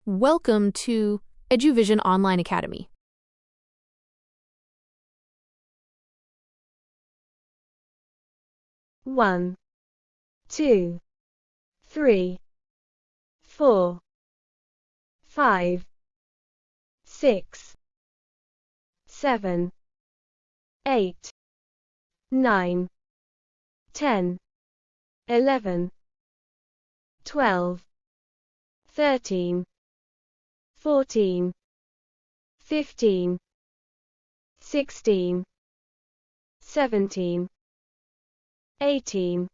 Welcome to EduVision Online Academy. One, two, three, four, five, six, seven, 8, 9, 10, 11, 12, 13, 14, 15, 16, 17, 18,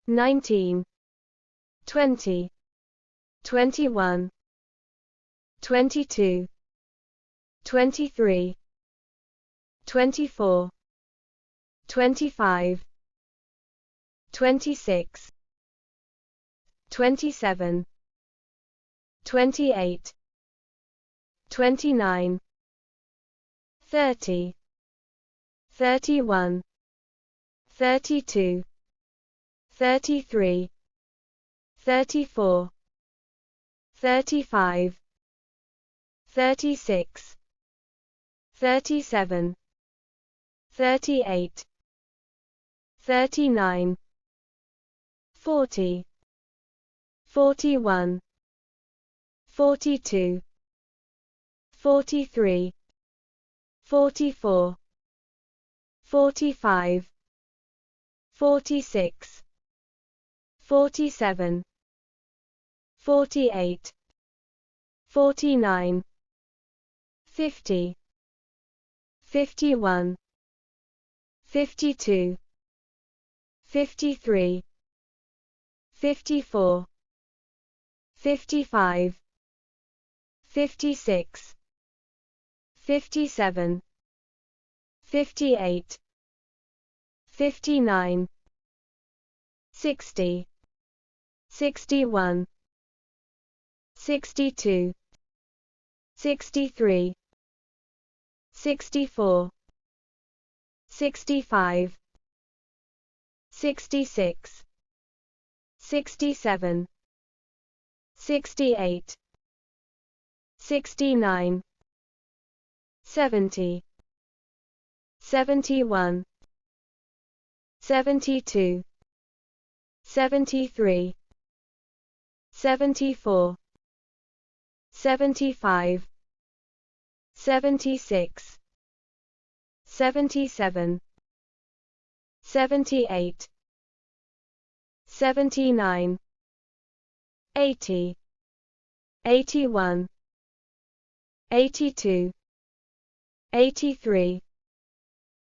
19, 20, 21, 22, 23, 24, 25, 26, 27, 28, 29, 30, 31, 32, 33, 34, 35, 36, 37, 38, 39, 40, 41, 42, 43, 44, 45, 46, 47, 48, 49, 50, 51, 52, 53, 54, 55, 56, 57, 58, 59, 60, 61, 62, 63, 64, 65, 66, 67, 68, 69, 70, 71, 72, 73, 74, 75, 76, 77, 78, 79, 80, 81, 82, 83,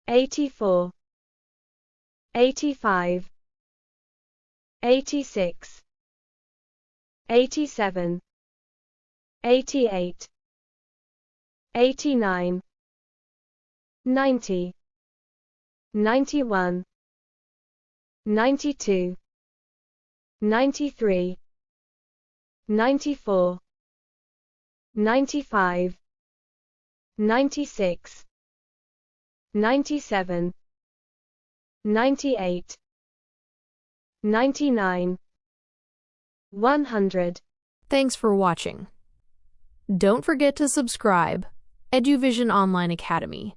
84, 85, 86, 87, 88, 89, 90, 91, 92, 93, 94, 95, 96, 97, 98, 99, 100. Thanks for watching. Don't forget to subscribe. EduVision Online Academy.